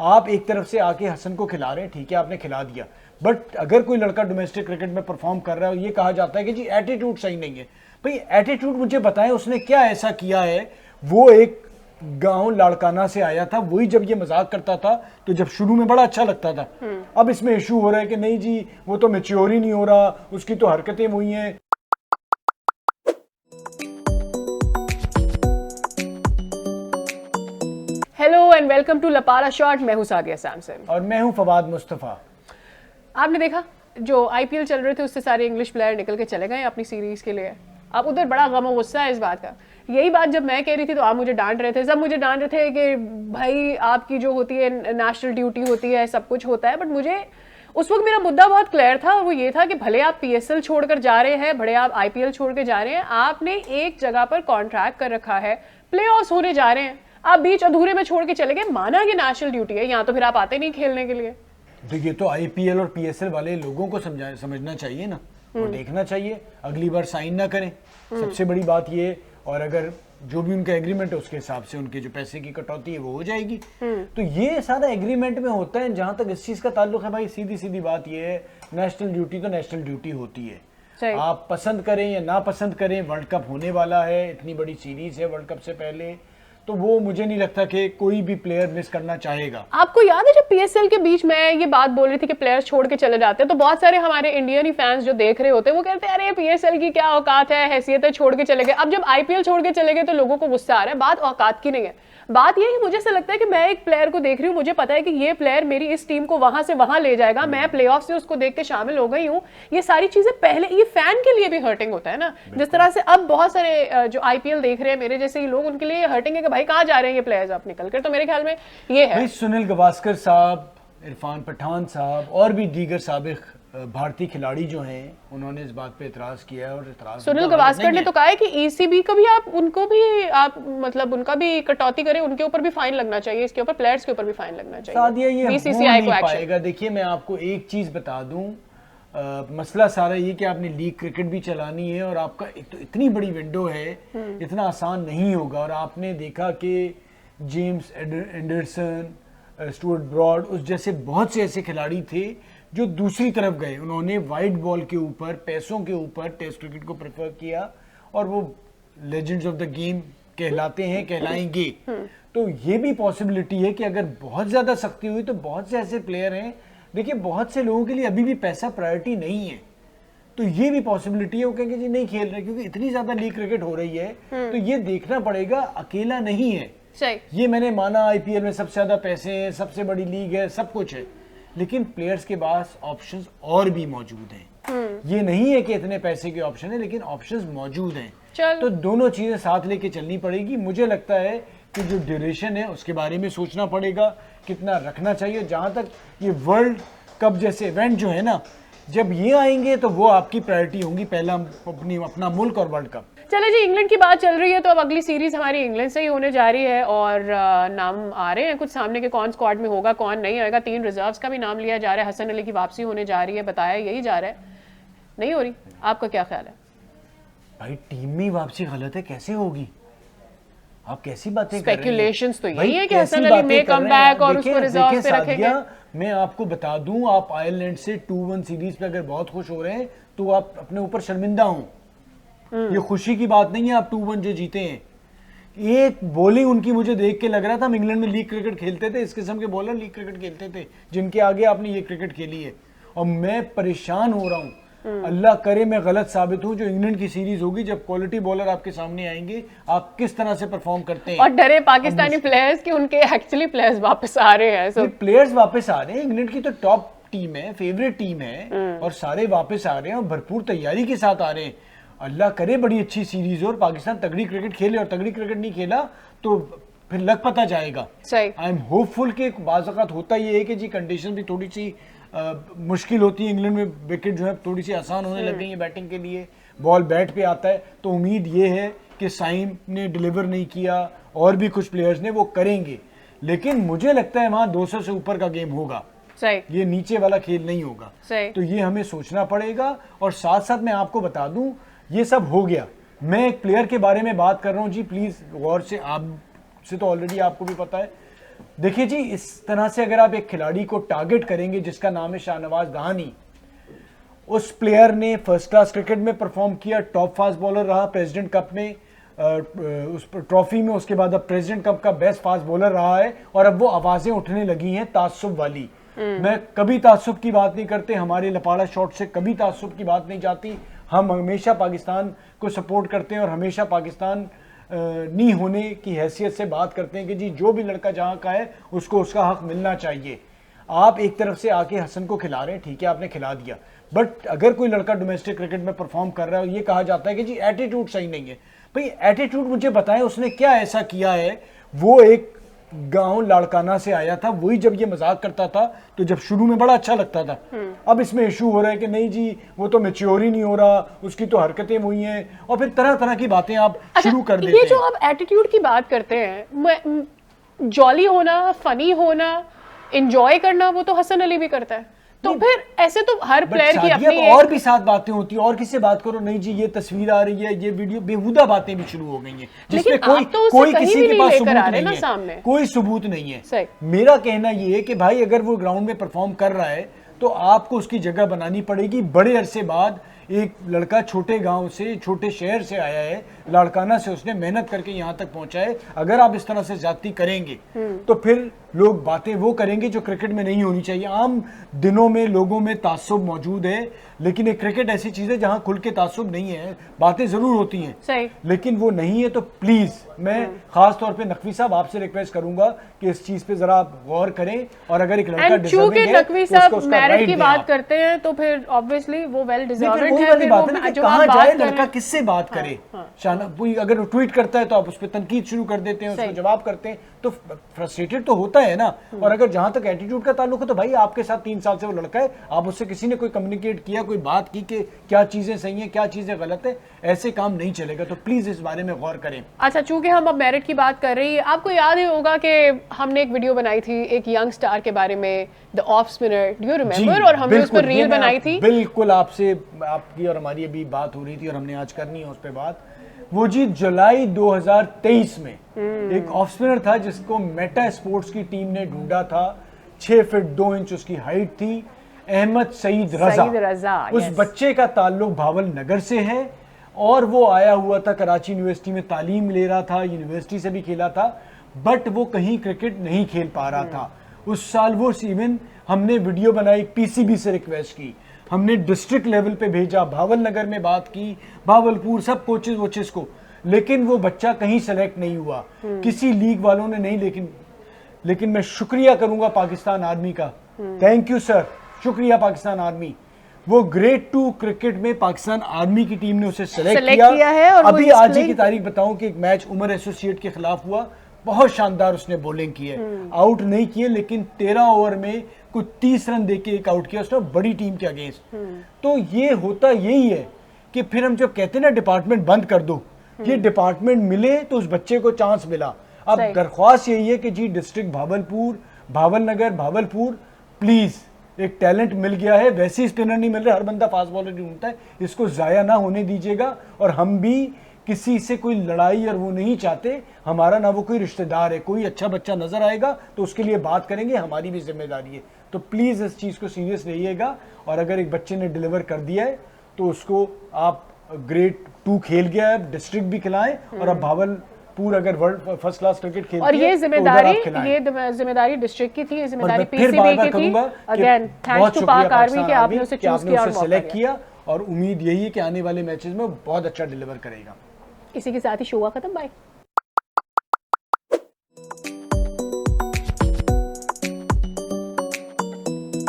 आप एक तरफ से आके हसन को खिला रहे हैं, ठीक है आपने खिला दिया, बट अगर कोई लड़का डोमेस्टिक क्रिकेट में परफॉर्म कर रहा है, ये कहा जाता है कि जी एटीट्यूड सही नहीं है। भाई एटीट्यूड मुझे बताएं उसने क्या ऐसा किया है। वो एक गांव लाड़काना से आया था, वही जब ये मजाक करता था तो जब शुरू में बड़ा अच्छा लगता था, अब इसमें इशू हो रहा है कि नहीं जी वो तो मैच्योर ही नहीं हो रहा, उसकी तो हरकतें वही हैं। Hello and welcome to Lapara shot. मैं हूं सादिया सैमसन और मैं हूं फवाद मुस्तफा। आपने देखा जो आईपीएल चल रहे थे उससे सारे इंग्लिश प्लेयर निकल के चले गए अपनी सीरीज के लिए। अब उधर बड़ा गम और गुस्सा है इस बात का। यही बात जब मैं कह रही थी तो आप मुझे डांट रहे थे, सब मुझे डांट रहे थे कि भाई आपकी जो होती है नेशनल ड्यूटी होती है, सब कुछ होता है। बट मुझे उस वक्त मेरा मुद्दा बहुत क्लियर था और वो ये था कि भले आप पीएसएल छोड़कर जा रहे हैं, भले आप आईपीएल छोड़ के जा रहे हैं, आपने एक जगह पर कॉन्ट्रैक्ट कर रखा है, प्लेऑफ्स होने जा रहे हैं, आप बीच अधूरे में छोड़ के चले गए। माना कि नेशनल ड्यूटी है, यहाँ तो फिर आप आते नहीं खेलने के लिए। देखिए तो आईपीएल और पीएसएल वाले लोगों को समझना चाहिए ना, और देखना चाहिए, अगली बार साइन ना करें, सबसे बड़ी बात ये। और अगर जो भी उनका एग्रीमेंट है उसके हिसाब से उनके जो पैसे की कटौती है वो हो जाएगी। तो ये सारा एग्रीमेंट में होता है। जहां तक इस चीज का ताल्लुक है भाई, सीधी सीधी बात ये है, नेशनल ड्यूटी तो नेशनल ड्यूटी होती है। आप पसंद करें या ना पसंद करें, वर्ल्ड कप होने वाला है, इतनी बड़ी सीरीज है वर्ल्ड कप से पहले, तो वो मुझे नहीं लगता कि कोई भी प्लेयर मिस करना चाहेगा। आपको याद है जब पीएसएल के बीच में ये बात बोल रही थी कि प्लेयर्स छोड़ के चले जाते हैं, तो बहुत सारे हमारे इंडियन ही फैंस जो देख रहे होते हैं वो कहते हैं अरे पीएसएल की क्या औकात है, हैसियत है, छोड़ के चले गए। अब जब आईपीएल छोड़ के चले गए तो लोगों को गुस्सा आ रहा है। बात औकात की नहीं है, बात ये है कि मुझे ऐसा लगता है कि मैं एक प्लेयर को देख रही हूँ, मुझे पता है कि ये प्लेयर मेरी इस टीम को वहां से वहां ले जाएगा, मैं प्लेऑफ से उसको देख के शामिल हो गई हूँ। ये सारी चीजें पहले, ये फैन के लिए भी हर्टिंग होता है ना। जिस तरह से अब बहुत सारे जो आईपीएल देख रहे हैं मेरे जैसे ही लोग, उनके लिए हर्टिंग है कि भाई कहाँ जा रहे हैं ये प्लेयर्स आप निकल कर। तो मेरे ख्याल में ये है। सुनील गावस्कर साहब, इरफान पठान साहब और भी दीगर साबिक भारतीय खिलाड़ी जो हैं, उन्होंने इस बात पे एतराज किया है। और एतराज सुनील गावस्कर ने तो कहा है कि ईसीबी को भी आप उनको भी आप मतलब उनका भी कटौती करें, उनके ऊपर भी फाइन लगना चाहिए, इसके ऊपर प्लेयर्स के ऊपर भी फाइन लगना चाहिए। सादिया ये बीसीसीआई को पाएगा। देखिए मैं आपको एक चीज बता दूं, मसला सारा ये कि आपने लीग क्रिकेट भी चलानी है और आपका एक तो इतनी बड़ी विंडो है, इतना आसान नहीं होगा। और आपने देखा कि जेम्स एंडरसन, स्टुअर्ट ब्रॉड, उस जैसे बहुत से ऐसे खिलाड़ी थे जो दूसरी तरफ गए, उन्होंने वाइट बॉल के ऊपर, पैसों के ऊपर टेस्ट क्रिकेट को प्रेफर किया और वो लेजेंड्स ऑफ द गेम कहलाते हैं, कहलाएंगे। तो ये भी पॉसिबिलिटी है कि अगर बहुत ज्यादा सख्ती हुई तो बहुत से ऐसे प्लेयर हैं, देखिए बहुत से लोगों के लिए अभी भी पैसा प्रायोरिटी नहीं है, तो ये भी पॉसिबिलिटी है वो कहेंगे जी नहीं खेल रहे, क्योंकि इतनी ज्यादा लीग क्रिकेट हो रही है। तो ये देखना पड़ेगा, अकेला नहीं है ये। मैंने माना आईपीएल में सबसे ज्यादा पैसे हैं, सबसे बड़ी लीग है, सब कुछ है, लेकिन प्लेयर्स के पास ऑप्शंस और भी मौजूद हैं। ये नहीं है कि इतने पैसे के ऑप्शन है, लेकिन ऑप्शंस मौजूद हैं। तो दोनों चीजें साथ लेके चलनी पड़ेगी। मुझे लगता है कि जो ड्यूरेशन है उसके बारे में सोचना पड़ेगा, कितना रखना चाहिए। जहां तक ये वर्ल्ड कप जैसे इवेंट जो है ना, जब ये आएंगे तो वो आपकी प्रायोरिटी होंगी, पहला अपना मुल्क और वर्ल्ड कप। चले जी, इंग्लैंड की बात चल रही है तो अब अगली सीरीज हमारी इंग्लैंड से ही होने जा रही है और नाम आ रहे हैं कुछ सामने के, कौन स्क्वाड में होगा कौन नहीं होगा। 3 रिजर्व्स का भी नाम लिया जा रहा है, हसन अली की वापसी होने जा रही है, बताया यही जा रहा है, नहीं हो रही। आपका क्या ख्याल है? भाई टीम में वापसी गलत है, कैसे होगी? आप कैसी बातें कर रहे हैं? स्पेकुलेशंस तो यही है कि हसन अली में कमबैक और उसको रिजर्व पे रखेंगे। मैं आपको बता दूं, आप आयरलैंड से 2-1 सीरीज पे अगर बहुत खुश हो रहे हैं तो आप अपने ऊपर शर्मिंदा हो। ये खुशी की बात नहीं है आप 2-1 जो जीते हैं। एक बॉलिंग उनकी मुझे देख के लग रहा था हम इंग्लैंड में लीग क्रिकेट खेलते थे, इस किस्म के बॉलर लीग क्रिकेट खेलते थे जिनके आगे आपने ये क्रिकेट खेली है। और मैं परेशान हो रहा हूँ, अल्लाह करे मैं गलत साबित हूँ। जो इंग्लैंड की सीरीज होगी, जब क्वालिटी बॉलर आपके सामने आएंगे, आप किस तरह से परफॉर्म करते हैं। और डरे पाकिस्तानी प्लेयर्स कि उनके एक्चुअली प्लेयर्स वापस आ रहे हैं। प्लेयर्स वापस आ रहे हैं, इंग्लैंड की तो टॉप टीम है, फेवरेट टीम है, और सारे वापस आ रहे हैं और भरपूर तैयारी के साथ आ रहे हैं। अल्लाह करे बड़ी अच्छी सीरीज हो और पाकिस्तान तगड़ी क्रिकेट खेले, और तगड़ी क्रिकेट नहीं खेला तो फिर लग पता जाएगा। आई एम होपफुल कि बाज़ औक़ात होता ये है कि जी कंडीशन भी थोड़ी सी मुश्किल होती है। इंग्लैंड में विकेट जो है थोड़ी सी आसान होने लग गई है बैटिंग के लिए, बॉल बैट पे आता है। तो उम्मीद ये है कि साइम ने डिलीवर नहीं किया और भी कुछ प्लेयर्स ने, वो करेंगे, लेकिन मुझे लगता है वहां 200 से ऊपर का गेम होगा। ये नीचे वाला खेल नहीं होगा। तो ये हमें सोचना पड़ेगा। और साथ साथ मैं आपको बता दूं, ये सब हो गया, मैं एक प्लेयर के बारे में बात कर रहा हूं जी, प्लीज गौर से, आप से तो ऑलरेडी आपको भी पता है, देखिए जी, इस तरह से अगर आप एक खिलाड़ी को टारगेट करेंगे जिसका नाम है शाहनवाज दहानी, उस प्लेयर ने फर्स्ट क्लास क्रिकेट में परफॉर्म किया, टॉप फास्ट बॉलर रहा प्रेसिडेंट कप में, उस ट्रॉफी में, उसके बाद अब प्रेसिडेंट कप का बेस्ट फास्ट बॉलर रहा है, और अब वो आवाजें उठने लगी हैं ताज्जुब वाली। मैं कभी ताज्जुब की बात नहीं करते, हमारे लपाड़ा शॉट से कभी ताज्जुब की बात नहीं जाती। हम हमेशा पाकिस्तान को सपोर्ट करते हैं और हमेशा पाकिस्तान नहीं होने की हैसियत से बात करते हैं कि जी जो भी लड़का जहाँ का है उसको उसका हक मिलना चाहिए। आप एक तरफ से आके हसन को खिला रहे हैं, ठीक है, आपने खिला दिया, बट अगर कोई लड़का डोमेस्टिक क्रिकेट में परफॉर्म कर रहा है और ये कहा जाता है कि जी एटीट्यूड सही नहीं है, भाई एटीट्यूड मुझे बताएं उसने क्या ऐसा किया है। वो एक गांव लाड़काना से आया था, वही जब ये मजाक करता था तो जब शुरू में बड़ा अच्छा लगता था, अब इसमें इशू हो रहा है कि नहीं जी वो तो मैच्योर ही नहीं हो रहा, उसकी तो हरकतें हुई हैं, और फिर तरह तरह की बातें आप शुरू कर देते हैं। ये जो आप एटीट्यूड की बात करते हैं, जॉली होना, फनी होना, एंजॉय करना, वो तो हसन अली भी करता है, तो फिर ऐसे तो हर प्लेयर की अपनी और भी साथ बातें होती है, और किससे बात करो, नहीं जी ये तस्वीर आ रही है, ये वीडियो, बेहुदा बातें भी शुरू हो गई हैं जिसमें कोई किसी के पास सबूत नहीं है, कोई सबूत नहीं है। मेरा कहना ये है कि भाई अगर वो ग्राउंड में परफॉर्म कर रहा है तो आपको उसकी जगह बनानी पड़ेगी। बड़े अरसे बाद एक लड़का छोटे गांव से, छोटे शहर से आया है, लाड़काना से, उसने मेहनत करके यहाँ तक पहुंचा है। अगर आप इस तरह से ज्यादती करेंगे तो फिर लोग बातें वो करेंगे जो क्रिकेट में नहीं होनी चाहिए। आम दिनों में लोगों में ताज्जुब मौजूद है, लेकिन एक क्रिकेट ऐसी चीज है जहां खुल के ताज्जुब नहीं है, बातें जरूर होती हैं सही, लेकिन वो नहीं है। तो प्लीज मैं खास तौर पे नकवी साहब आपसे रिक्वेस्ट करूंगा कि इस चीज पे जरा आप गौर करें, और अगर एक लड़का डिजर्विंग है, नकवी साहब मैरिट की बात करते हैं तो फिर ऑब्वियसली वो वेल डिजर्व्ड है। कहां जाए लड़का, किससे बात करे? अगर ट्वीट करता है तो आप उस पर तनकीद शुरू कर देते हैं, उसको जवाब करते हैं, तो फ्रस्ट्रेटेड तो होता है ना। और अगर जहां तक एटीट्यूड का ताल्लुक है तो भाई आपके साथ 3 साल से वो लड़का है, आप उससे किसी ने कोई कम्युनिकेट किया, कोई बात की कि क्या चीजें सही हैं, क्या चीजें गलत है, ऐसे काम नहीं चलेगा। तो प्लीज इस बारे में गौर करें। अच्छा, चूंकि हम अब मेरिट की बात कर रही है, आपको याद ही होगा कि हमने एक वीडियो बनाई थी एक यंग स्टार के बारे में, the off spinner, do you remember? और हमने उस पर रील बनाई थी। बिल्कुल, आपसे आपकी और हमारी अभी बात हो रही थी और हमने आज करनी है उस पर बात। वो जी जुलाई 2023 में एक ऑफ स्पिनर था जिसको मेटा स्पोर्ट्स की टीम ने ढूंढा था। 6 फीट 2 इंच उसकी हाइट थी। अहमद सईद रजा, उस बच्चे का ताल्लुक भावल नगर से है और वो आया हुआ था कराची यूनिवर्सिटी में, तालीम ले रहा था, यूनिवर्सिटी से भी खेला था, बट वो कहीं क्रिकेट नहीं खेल पा रहा था। उस साल वो इवन हमने वीडियो बनाई, पीसीबी से रिक्वेस्ट की, हमने डिस्ट्रिक्ट लेवल पे भेजा, भावल नगर में बात की, भावलपुर, सब कोचेस वोचेस को, लेकिन वो बच्चा कहीं सेलेक्ट नहीं हुआ, किसी लीग वालों ने नहीं। लेकिन मैं शुक्रिया करूंगा पाकिस्तान आर्मी का, थैंक यू सर, शुक्रिया पाकिस्तान आर्मी। वो ग्रेड 2 क्रिकेट में पाकिस्तान आर्मी की टीम ने उसे सेलेक्ट किया है। और अभी आज ही की तारीख बताऊं कि एक मैच उमर एसोसिएट के खिलाफ हुआ, बहुत शानदार उसने बॉलिंग की है, आउट नहीं किए, लेकिन 13 ओवर में कुछ 30 रन देके एक आउट किया उसने बड़ी टीम के अगेंस्ट। तो ये होता यही है कि फिर हम जब कहते हैं ना डिपार्टमेंट बंद कर दो, ये डिपार्टमेंट मिले तो उस बच्चे को चांस मिला। अब दरख्वास्त यही है कि जी डिस्ट्रिक्ट भावलपुर, भावल नगर, भावलपुर, प्लीज, एक टैलेंट मिल गया है, वैसे स्पिनर नहीं मिल रहे, हर बंदा फास्ट बॉलर ढूंढता है, इसको जाया ना होने दीजिएगा। और हम भी किसी से कोई लड़ाई और वो नहीं चाहते, हमारा ना वो कोई रिश्तेदार है, कोई अच्छा बच्चा नजर आएगा तो उसके लिए बात करेंगे, हमारी भी जिम्मेदारी है। तो प्लीज इस चीज को सीरियस रहिएगा, और अगर एक बच्चे ने डिलीवर कर दिया है तो उसको आप ग्रेड 2 खेल गया है, डिस्ट्रिक्ट भी खिलाएं, और अब भावलपुर अगर वर्ल्ड फर्स्ट क्लास क्रिकेट खेलती है, और ये जिम्मेदारी डिस्ट्रिक्ट की थी, जिम्मेदारी पीसीबी की थी। अगेन थैंक्स टू पाक आर्मी कि आपने उसे चूज किया और सेलेक्ट किया, और उम्मीद यही है कि आने वाले मैचेस में बहुत अच्छा डिलीवर करेगा। इसी के साथ ही शो खत्म, बाय।